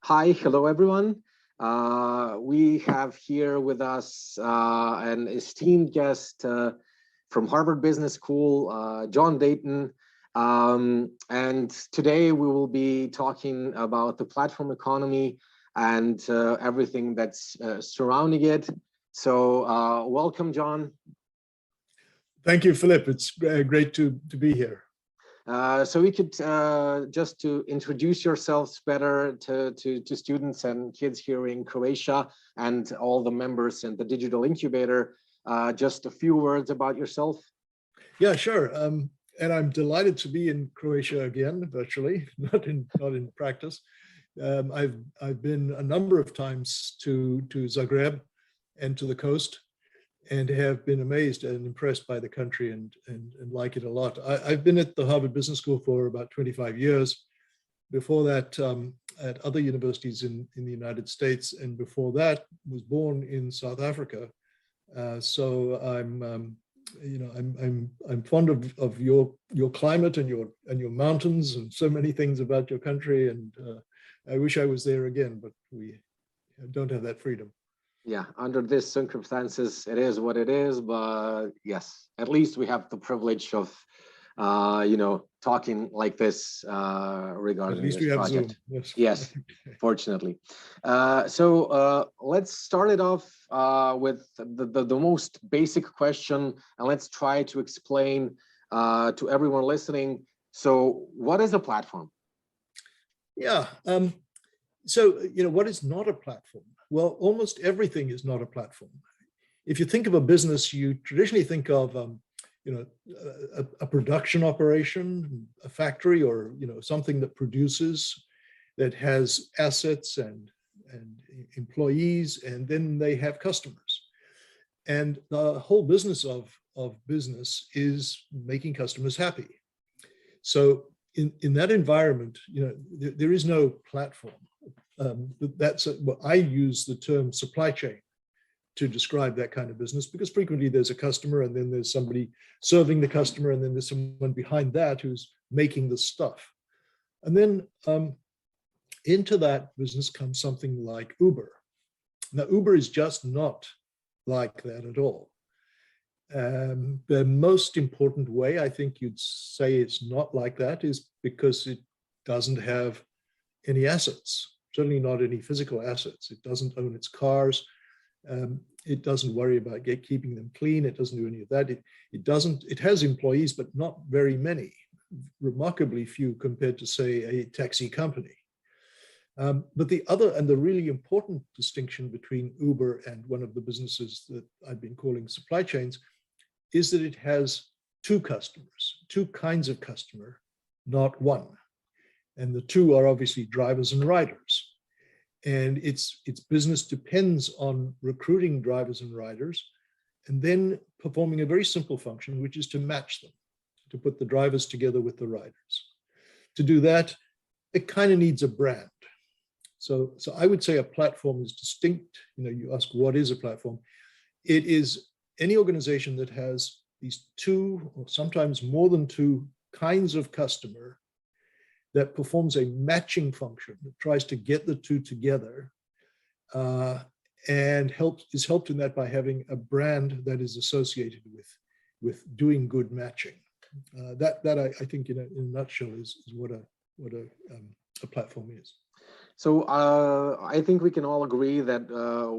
Hi, hello everyone. We have here with us an esteemed guest from Harvard Business School, John Deighton. And today we will be talking about the platform economy and everything that's surrounding it. So welcome, John. Thank you, Philip. It's great to be here. So we could just to introduce yourselves better to students and kids here in Croatia and all the members in the digital incubator, just a few words about yourself. Yeah, sure. And I'm delighted to be in Croatia again, virtually, not in practice. I've been a number of times to Zagreb and to the coast, and have been amazed and impressed by the country and like it a lot. I've been at the Harvard Business School for about 25 years. Before that, at other universities in the United States, and before that, was born in South Africa. So I'm fond of your climate and your mountains and so many things about your country. And I wish I was there again, but we don't have that freedom. Yeah, under these circumstances, it is what it is. But yes, at least we have the privilege of, talking like this regarding this project. Zoom. Yes, yes fortunately. So let's start it off with the most basic question, and let's try to explain to everyone listening. So what is a platform? Yeah. So, what is not a platform? Well, almost everything is not a platform. If you think of a business, you traditionally think of, a production operation, a factory, or, something that produces, that has assets and employees, and then they have customers. And the whole business of business is making customers happy. So in that environment, there is no platform. That's what I use the term supply chain to describe that kind of business, because frequently there's a customer, and then there's somebody serving the customer, and then there's someone behind that who's making the stuff. And then into that business comes something like Uber. Now, Uber is just not like that at all. The most important way I think you'd say it's not like that is because it doesn't have any assets. Certainly not any physical assets. It doesn't own its cars. It doesn't worry about keeping them clean. It doesn't do any of that. It has employees, but not very many, remarkably few compared to, say, a taxi company. But the other and the really important distinction between Uber and one of the businesses that I've been calling supply chains is that it has two customers, two kinds of customer, not one. And the two are obviously drivers and riders. And its business depends on recruiting drivers and riders, and then performing a very simple function, which is to match them, to put the drivers together with the riders. To do that, it kind of needs a brand. So I would say a platform is distinct. You ask, what is a platform? It is any organization that has these two, or sometimes more than two, kinds of customer that performs a matching function, that tries to get the two together, and is helped in that by having a brand that is associated with doing good matching. That I think in a nutshell is what a platform is. So I think we can all agree that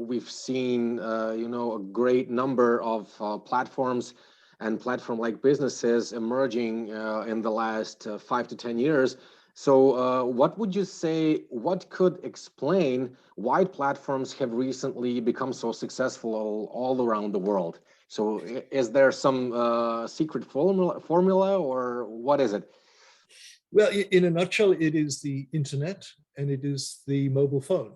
we've seen a great number of platforms and platform-like businesses emerging in the last 5 to 10 years. So what would you say, what could explain why platforms have recently become so successful all around the world? So is there some secret formula, or what is it? Well, in a nutshell, it is the internet and it is the mobile phone.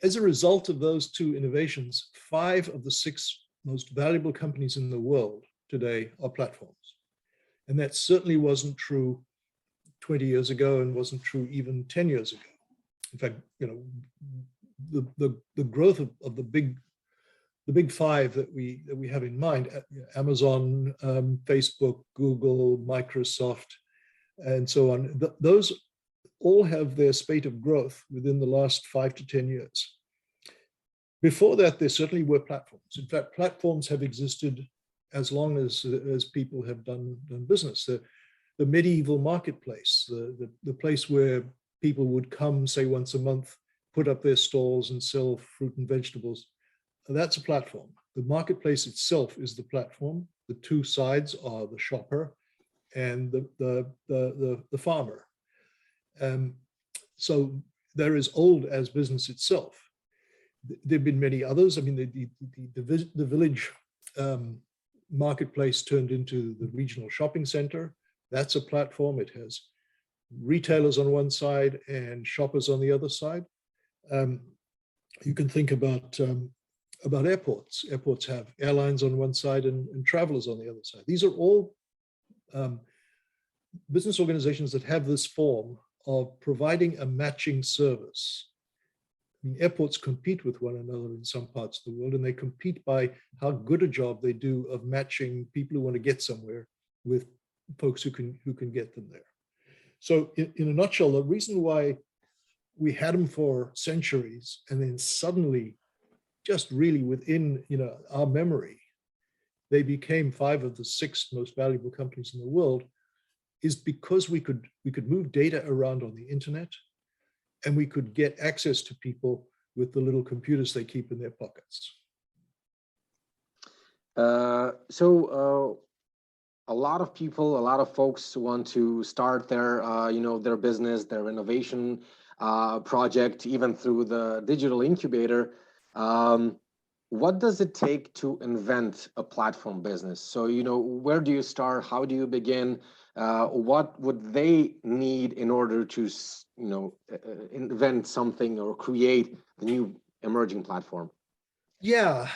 As a result of those two innovations, 5 of the 6 most valuable companies in the world today are platforms. And that certainly wasn't true 20 years ago and wasn't true even 10 years ago. In fact, the growth of the big five that we have in mind, Amazon, Facebook, Google, Microsoft, and so on, those all have their spate of growth within the last 5 to 10 years. Before that, there certainly were platforms. In fact, platforms have existed as long as people have done business. The medieval marketplace, the place where people would come, say, once a month, put up their stalls and sell fruit and vegetables, that's a platform. The marketplace itself is the platform. The two sides are the shopper and the farmer. So they're as old as business itself. There have been many others. I mean, the village marketplace turned into the regional shopping center. That's a platform. It has retailers on one side and shoppers on the other side. You can think about airports. Airports have airlines on one side and travelers on the other side. These are all business organizations that have this form of providing a matching service. I mean, airports compete with one another in some parts of the world, and they compete by how good a job they do of matching people who want to get somewhere with folks who can get them there. So in a nutshell, the reason why we had them for centuries and then suddenly, just really within our memory, they became 5 of the 6 most valuable companies in the world, is because we could move data around on the internet, and we could get access to people with the little computers they keep in their pockets. A lot of people, a lot of folks want to start their, their business, their innovation project, even through the digital incubator. What does it take to invent a platform business? So, where do you start? How do you begin? What would they need in order to, invent something or create the new emerging platform? Yeah,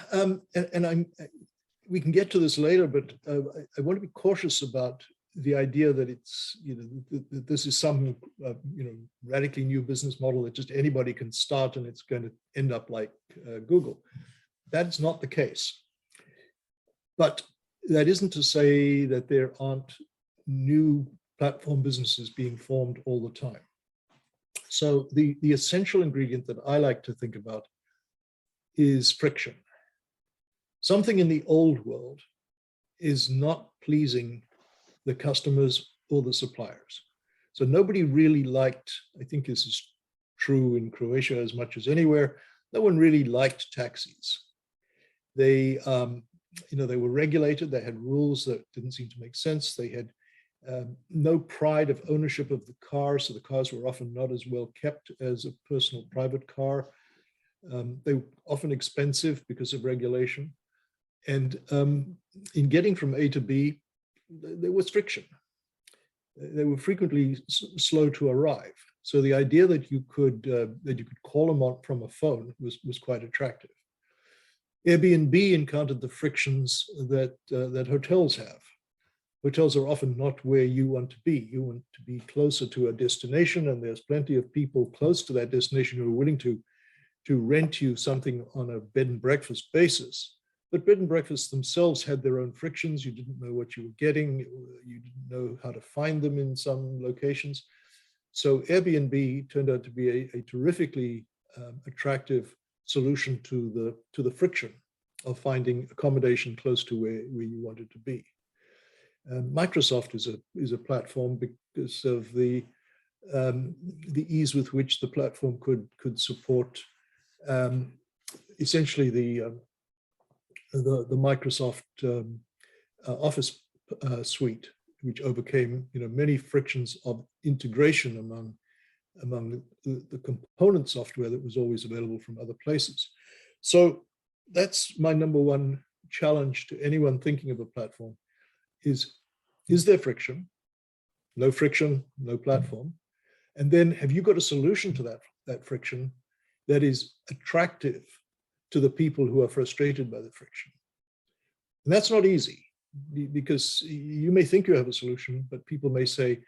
we can get to this later, but I want to be cautious about the idea that it's, that this is some, radically new business model that just anybody can start and it's going to end up like Google. That's not the case. But that isn't to say that there aren't new platform businesses being formed all the time. So the essential ingredient that I like to think about is friction. Something in the old world is not pleasing the customers or the suppliers. So nobody really liked, I think this is true in Croatia as much as anywhere, no one really liked taxis. They, they were regulated, they had rules that didn't seem to make sense. They had no pride of ownership of the car, so the cars were often not as well kept as a personal private car. They were often expensive because of regulation. And in getting from A to B, there was friction. They were frequently slow to arrive. So the idea that you could call them on from a phone was quite attractive. Airbnb encountered the frictions that hotels have. Hotels are often not where you want to be. You want to be closer to a destination, and there's plenty of people close to that destination who are willing to rent you something on a bed and breakfast basis. But bed and breakfasts themselves had their own frictions. You didn't know what you were getting. You didn't know how to find them in some locations. So Airbnb turned out to be a terrifically attractive solution to the friction of finding accommodation close to where you wanted to be. Microsoft is a platform because of the ease with which the platform could support essentially the Microsoft Office suite, which overcame many frictions of integration among the component software that was always available from other places. So that's my number one challenge to anyone thinking of a platform: is there friction? No friction, no platform. And then have you got a solution to that friction that is attractive to the people who are frustrated by the friction? And that's not easy, because you may think you have a solution, but people may say,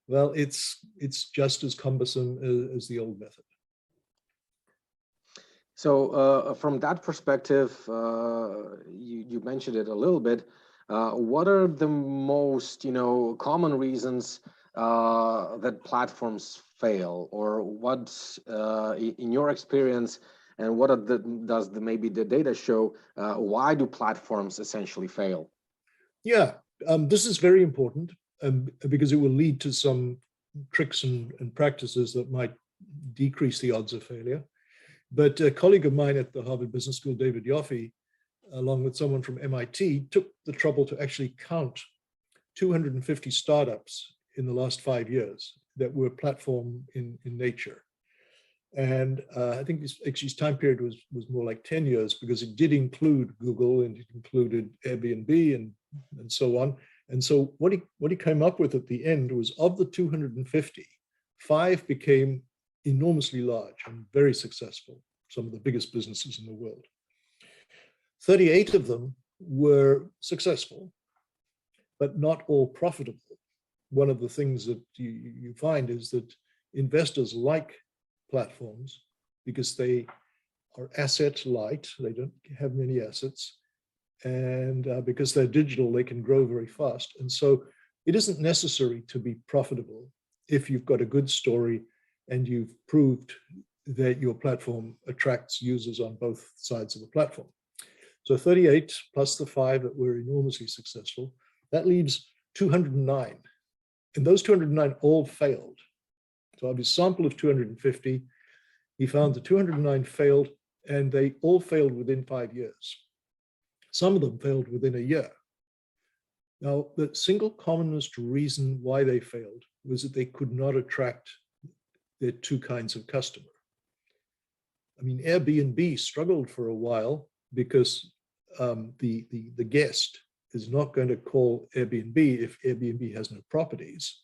Well, it's just as cumbersome as the old method. So from that perspective, you mentioned it a little bit. What are the most, common reasons that platforms fail, or what, in your experience, and what does maybe the data show? Why do platforms essentially fail? Yeah, this is very important because it will lead to some tricks and practices that might decrease the odds of failure. But a colleague of mine at the Harvard Business School, David Yoffie, along with someone from MIT, took the trouble to actually count 250 startups in the last 5 years that were platform in nature. And I think his time period was more like 10 years, because it did include Google and it included Airbnb and so on. And so what he came up with at the end was, of the 250, 5 became enormously large and very successful, some of the biggest businesses in the world. 38 of them were successful, but not all profitable. One of the things that you find is that investors like platforms because they are asset light, they don't have many assets, and because they're digital, they can grow very fast. And so it isn't necessary to be profitable if you've got a good story and you've proved that your platform attracts users on both sides of the platform. So 38 plus the 5 that were enormously successful, that leaves 209. And those 209 all failed. So of his sample of 250, he found the 209 failed, and they all failed within 5 years. Some of them failed within a year. Now, the single commonest reason why they failed was that they could not attract their 2 kinds of customer. I mean, Airbnb struggled for a while because the guest is not going to call Airbnb if Airbnb has no properties.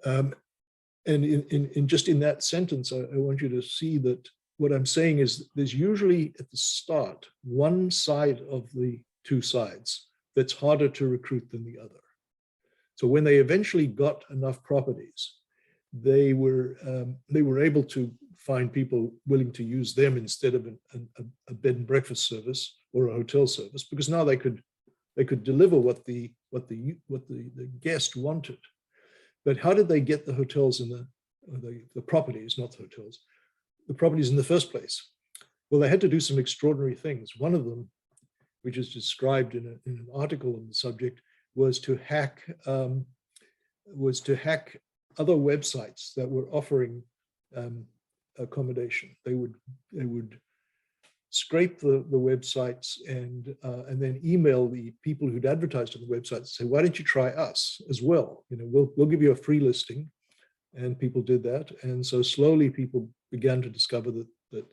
And in just in that sentence, I want you to see that what I'm saying is there's usually at the start one side of the 2 sides that's harder to recruit than the other. So when they eventually got enough properties, they were able to find people willing to use them instead of a bed and breakfast service or a hotel service, because now they could deliver what the guest wanted. But how did they get the hotels and the properties, not the hotels, the properties in the first place? Well, they had to do some extraordinary things. One of them, which is described in an article on the subject, was to hack other websites that were offering accommodation. They would scrape the websites and then email the people who'd advertised on the website and say, why don't you try us as well? We'll give you a free listing. And people did that. And so slowly people began to discover that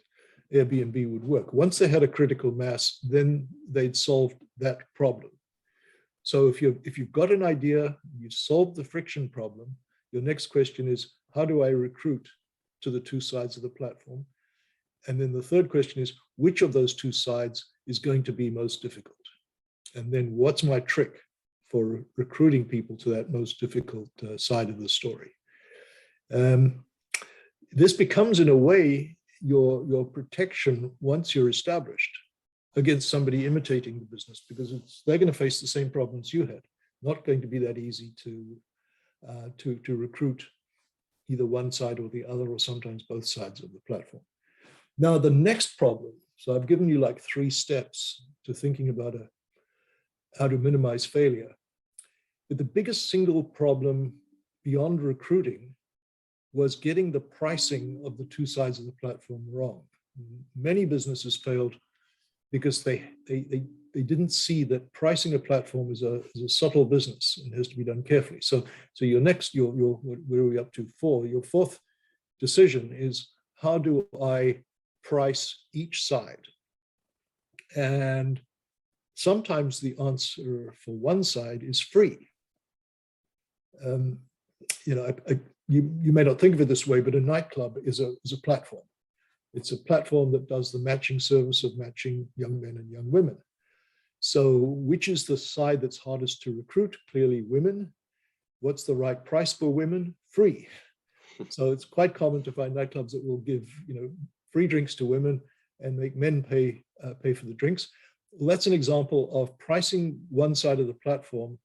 Airbnb would work. Once they had a critical mass, then they'd solved that problem. So if you've got an idea, you've solved the friction problem, your next question is, how do I recruit to the 2 sides of the platform? And then the third question is, which of those 2 sides is going to be most difficult? And then what's my trick for recruiting people to that most difficult side of the story? This becomes, in a way, your protection once you're established against somebody imitating the business, because they're going to face the same problems you had. Not going to be that easy to recruit either one side or the other, or sometimes both sides of the platform. Now, the next problem, so I've given you like 3 steps to thinking about how to minimize failure. But the biggest single problem beyond recruiting was getting the pricing of the 2 sides of the platform wrong. Many businesses failed because they didn't see that pricing a platform is a subtle business and has to be done carefully. So your where are we up to? 4. Your 4th decision is, how do I price each side? And sometimes the answer for one side is free. You may not think of it this way, but a nightclub is a platform. It's a platform that does the matching service of matching young men and young women. So which is the side that's hardest to recruit? Clearly women. What's the right price for women? Free. So it's quite common to find nightclubs that will give, free drinks to women and make men pay for the drinks. Well, that's an example of pricing one side of the platform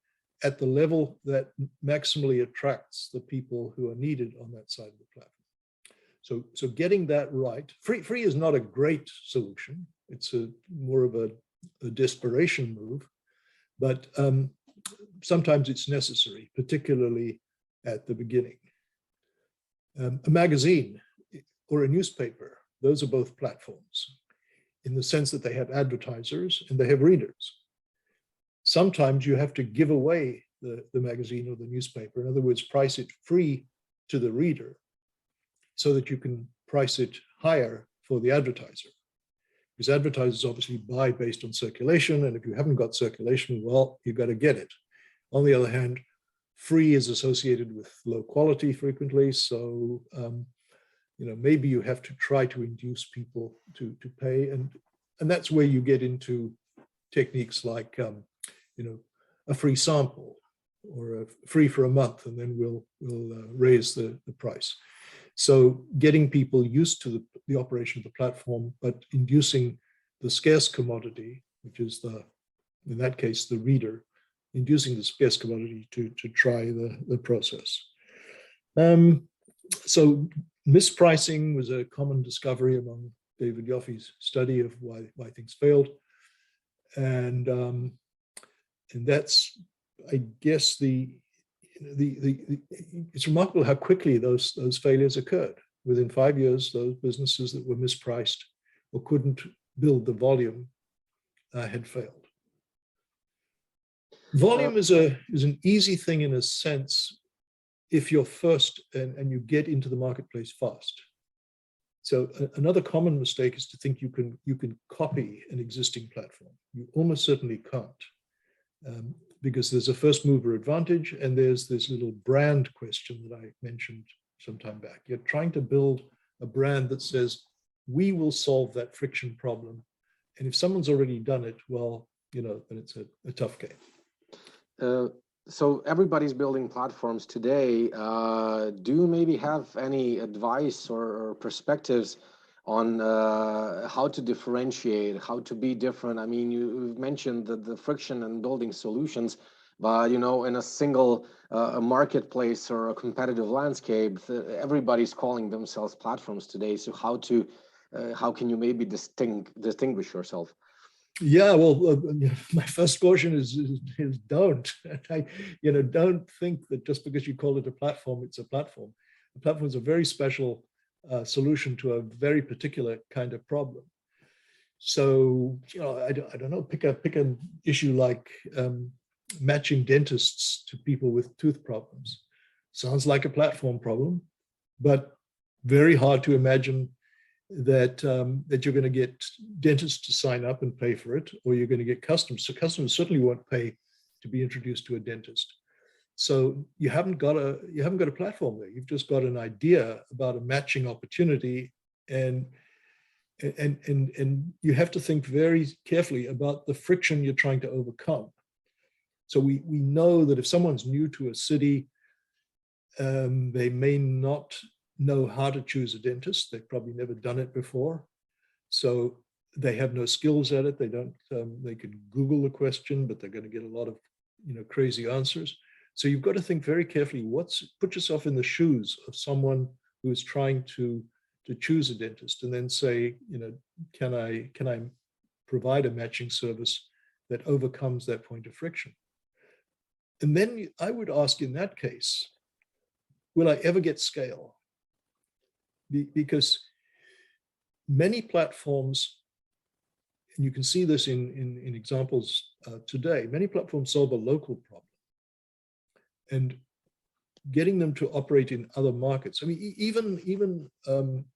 at the level that maximally attracts the people who are needed on that side of the platform. So getting that right, free is not a great solution. It's more of a desperation move, but sometimes it's necessary, particularly at the beginning. A magazine or a newspaper, those are both platforms in the sense that they have advertisers and they have readers. Sometimes you have to give away the magazine or the newspaper. In other words, price it free to the reader so that you can price it higher for the advertiser. Because advertisers obviously buy based on circulation, and if you haven't got circulation, well, you've got to get it. On the other hand, free is associated with low quality frequently, so maybe you have to try to induce people to pay, and that's where you get into techniques like a free sample or a free for a month, and then we'll raise the price. So getting people used to the operation of the platform, but inducing the scarce commodity, which is in that case, the reader, inducing the scarce commodity to try the process. So mispricing was a common discovery among David Yoffe's study of why things failed. And that's, I guess, it's remarkable how quickly those failures occurred. Within 5 years, those businesses that were mispriced or couldn't build the volume had failed. Volume is an easy thing in a sense if you're first and you get into the marketplace fast. So another common mistake is to think you can copy an existing platform. You almost certainly can't. Because there's a first mover advantage and there's this little brand question that I mentioned some time back. You're trying to build a brand that says, we will solve that friction problem. And if someone's already done it, well, then it's a tough game. So everybody's building platforms today. Do you maybe have any advice or perspectives on how to differentiate, how to be different? I mean, you've mentioned the friction and building solutions, but in a single marketplace or a competitive landscape, everybody's calling themselves platforms today. So how can you maybe distinguish yourself? Yeah, well, my first caution is don't. Don't think that just because you call it a platform, it's a platform. A platform is a very special solution to a very particular kind of problem. So, I don't know, pick an issue like matching dentists to people with tooth problems. Sounds like a platform problem, but very hard to imagine that you're going to get dentists to sign up and pay for it, or you're going to get customers. So customers certainly won't pay to be introduced to a dentist. So you haven't got a platform there. You've just got an idea about a matching opportunity, and you have to think very carefully about the friction you're trying to overcome. So we know that if someone's new to a city, they may not know how to choose a dentist. They've probably never done it before. So they have no skills at it. They could Google the question, but they're going to get a lot of, crazy answers. So you've got to think very carefully, put yourself in the shoes of someone who is trying to choose a dentist, and then say, can I provide a matching service that overcomes that point of friction? And then I would ask, in that case, will I ever get scale? Because many platforms, and you can see this in examples today, many platforms solve a local problem. And getting them to operate in other markets. I mean, even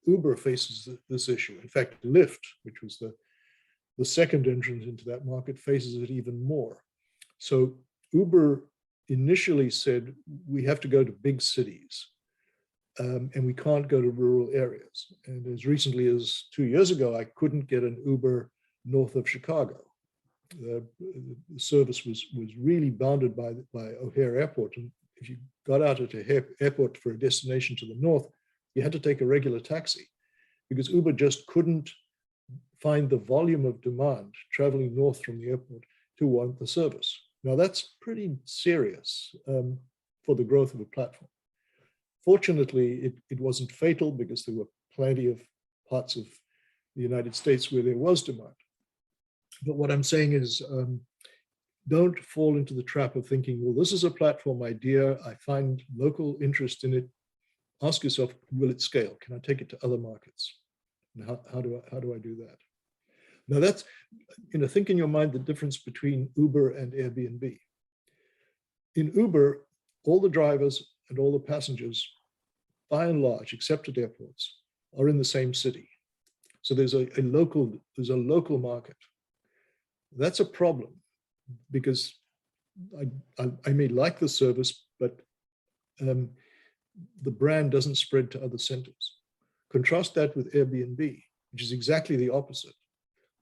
Uber faces this issue. In fact, Lyft, which was the second entrant into that market, faces it even more. So Uber initially said, we have to go to big cities. And we can't go to rural areas. And as recently as 2 years ago, I couldn't get an Uber north of Chicago. The service was really bounded by O'Hare Airport. And if you got out at a airport for a destination to the north, you had to take a regular taxi because Uber just couldn't find the volume of demand traveling north from the airport to warrant the service. Now that's pretty serious for the growth of a platform. Fortunately, it wasn't fatal because there were plenty of parts of the United States where there was demand. But what I'm saying is, don't fall into the trap of thinking, well, this is a platform idea. I find local interest in it. Ask yourself, will it scale? Can I take it to other markets? And how do I do that? Now that's, think in your mind the difference between Uber and Airbnb. In Uber, all the drivers and all the passengers, by and large, except at airports, are in the same city. So there's a local market. That's a problem because I may like the service, but the brand doesn't spread to other centers. Contrast that with Airbnb, which is exactly the opposite.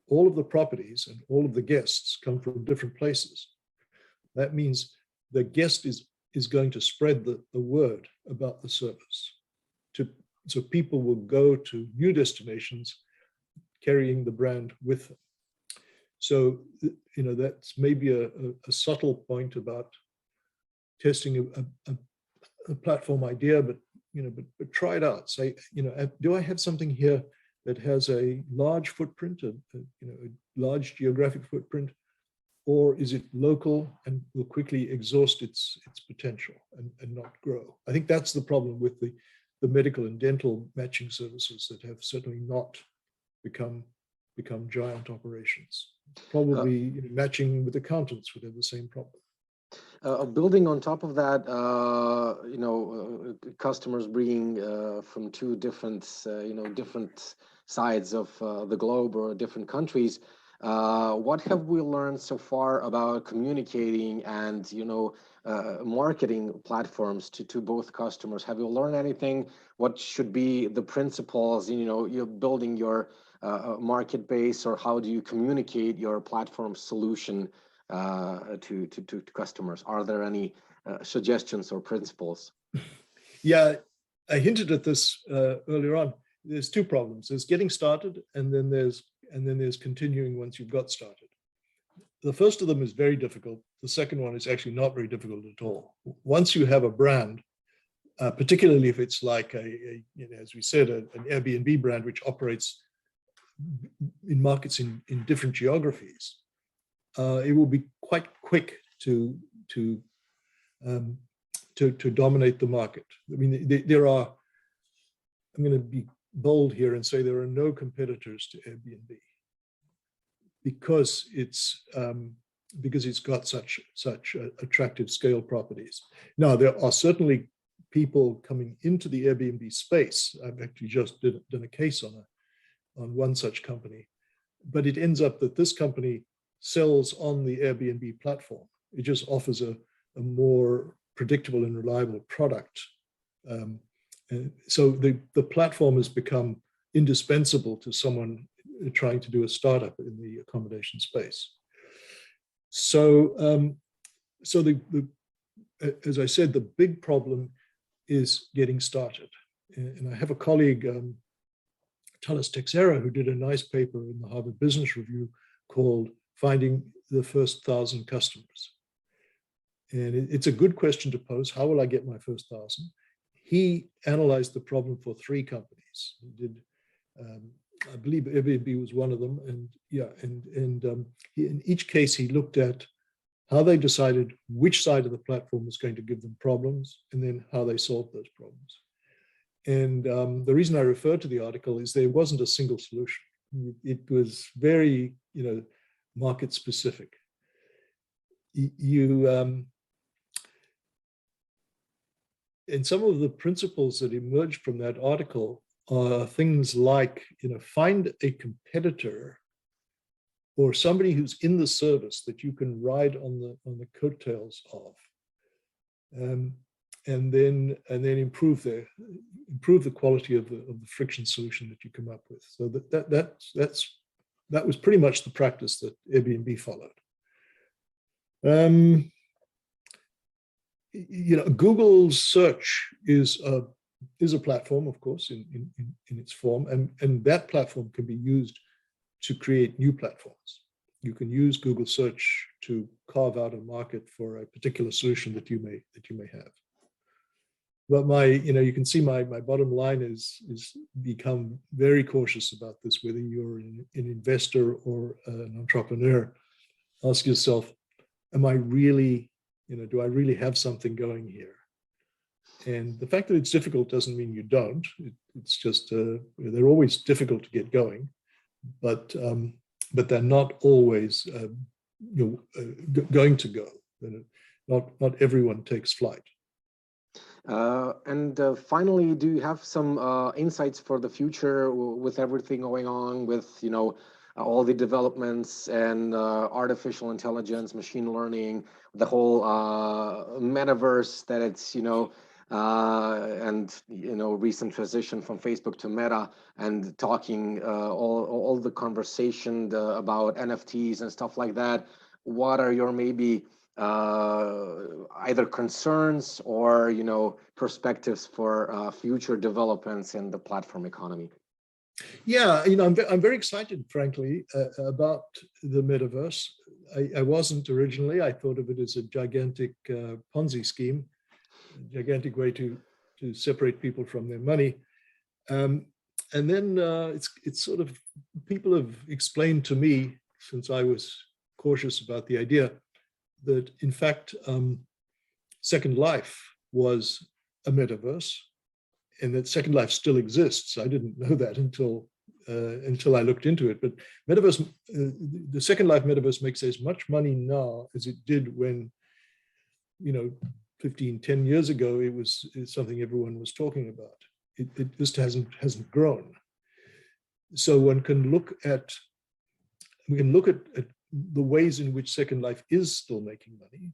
All of the properties and all of the guests come from different places. That means the guest is going to spread the word about the service. So people will go to new destinations carrying the brand with them. So, that's maybe a subtle point about testing a platform idea, but try it out. Say, do I have something here that has a large footprint, a large geographic footprint, or is it local and will quickly exhaust its potential and not grow? I think that's the problem with the medical and dental matching services that have certainly not become giant operations. Probably matching with accountants would have the same problem. Building on top of that, customers bringing from two different sides of the globe or different countries. What have we learned so far about communicating and marketing platforms to both customers? Have you learned anything? What should be the principles? You're building your market base, or how do you communicate your platform solution to customers? Are there any suggestions or principles? Yeah, I hinted at this earlier on. There's two problems. There's getting started, and then there's continuing once you've got started. The first of them is very difficult. The second one is actually not very difficult at all. Once you have a brand, particularly if it's like as we said, an Airbnb brand which operates in markets in different geographies, it will be quite quick to dominate the market. I mean, there are. I'm going to be bold here and say there are no competitors to Airbnb because it's got such attractive scale properties. Now, there are certainly people coming into the Airbnb space. I've actually just done a case on one such company, but it ends up that this company sells on the Airbnb platform. It just offers a more predictable and reliable product. So the platform has become indispensable to someone trying to do a startup in the accommodation space. So, as I said, the big problem is getting started. And I have a colleague, Talis Texera, who did a nice paper in the Harvard Business Review called "Finding the First 1,000 Customers." And it's a good question to pose. How will I get my first 1,000? He analyzed the problem for 3 companies. He did, I believe Airbnb was one of them. And in each case, he looked at how they decided which side of the platform was going to give them problems, and then how they solved those problems. And the reason I refer to the article is there wasn't a single solution. It was very, market specific. And some of the principles that emerged from that article are things like, find a competitor or somebody who's in the service that you can ride on the coattails of, and then improve the quality of the friction solution that you come up with. So that was pretty much the practice that Airbnb followed. Google's search is a platform, of course, in its form, and that platform can be used to create new platforms. You can use Google search to carve out a market for a particular solution that you may have. But you can see my bottom line is become very cautious about this, whether you're an investor or an entrepreneur. Ask yourself, am I really, do I really have something going here? And the fact that it's difficult doesn't mean you don't. It's just, they're always difficult to get going, but they're not always going to go. Not everyone takes flight. And finally, do you have some insights for the future with everything going on with, all the developments and artificial intelligence, machine learning, the whole metaverse that it's, and, recent transition from Facebook to Meta, and talking all the conversation about NFTs and stuff like that? What are your maybe either concerns or perspectives for future developments in the platform economy? Yeah, I'm very excited, frankly, about the metaverse. I wasn't originally. I thought of it as a gigantic Ponzi scheme, a gigantic way to separate people from their money. And then it's sort of, people have explained to me, since I was cautious about the idea, that in fact, Second Life was a metaverse, and that Second Life still exists. I didn't know that until I looked into it. But metaverse, the Second Life metaverse makes as much money now as it did when, 10 years ago, it's something everyone was talking about. It just hasn't grown. So we can look at the ways in which Second Life is still making money.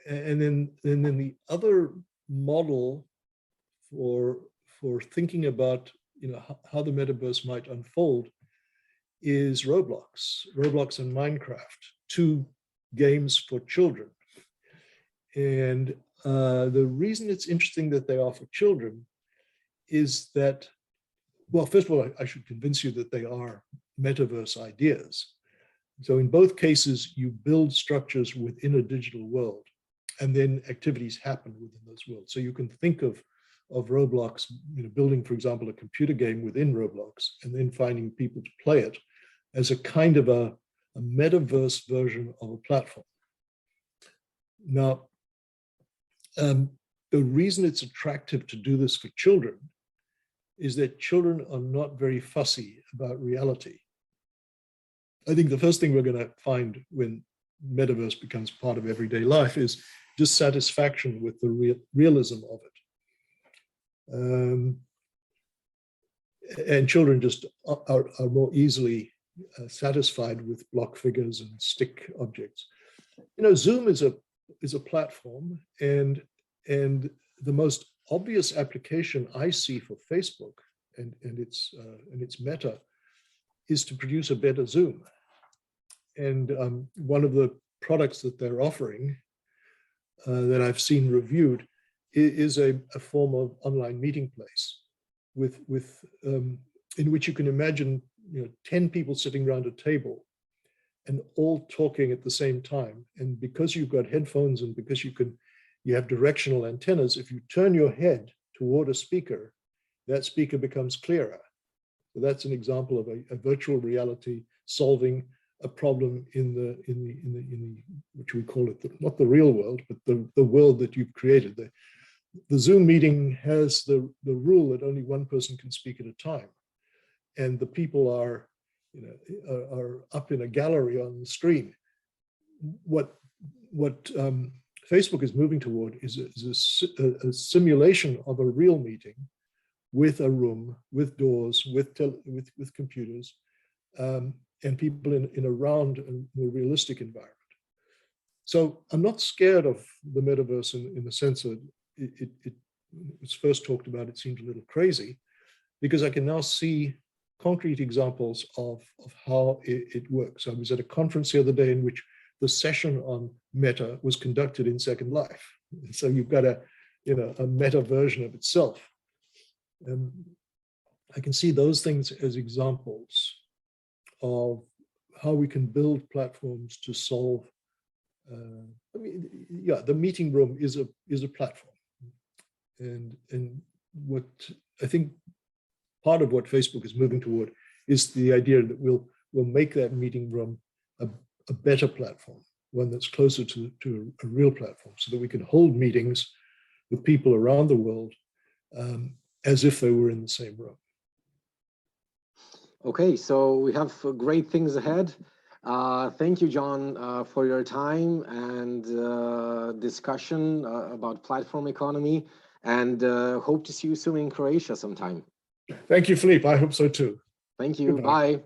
And then the other model for thinking about how the metaverse might unfold is Roblox and Minecraft, two games for children. And the reason it's interesting that they are for children is that, well, first of all, I should convince you that they are metaverse ideas. So in both cases, you build structures within a digital world, and then activities happen within those worlds. So you can think of Roblox, building, for example, a computer game within Roblox, and then finding people to play it as a kind of a metaverse version of a platform. Now, the reason it's attractive to do this for children is that children are not very fussy about reality. I think the first thing we're going to find when metaverse becomes part of everyday life is dissatisfaction with the realism of it. And children just are more easily satisfied with block figures and stick objects. Zoom is a platform, and the most obvious application I see for Facebook and its Meta is to produce a better Zoom. And one of the products that they're offering that I've seen reviewed is a form of online meeting place in which you can imagine 10 people sitting around a table and all talking at the same time. And because you've got headphones and because you have directional antennas, if you turn your head toward a speaker, that speaker becomes clearer. So that's an example of a virtual reality solving a problem in the which we call it not the real world, but the world that you've created. The Zoom meeting has the rule that only one person can speak at a time, and the people are up in a gallery on the screen. What Facebook is moving toward is a simulation of a real meeting with a room, with doors, with computers, and people in a round and more realistic environment. So I'm not scared of the metaverse in the sense that it was first talked about, it seemed a little crazy, because I can now see concrete examples of how it works. I was at a conference the other day in which the session on Meta was conducted in Second Life. So you've got a meta version of itself. I can see those things as examples of how we can build platforms to solve. The meeting room is a platform, and what I think part of what Facebook is moving toward is the idea that we'll make that meeting room a better platform, one that's closer to a real platform, so that we can hold meetings with people around the world as if they were in the same room. Okay, so we have great things ahead. Thank you, John, for your time and discussion about platform economy, and hope to see you soon in Croatia sometime. Thank you, Philippe. I hope so too. Thank you. Goodbye. Bye.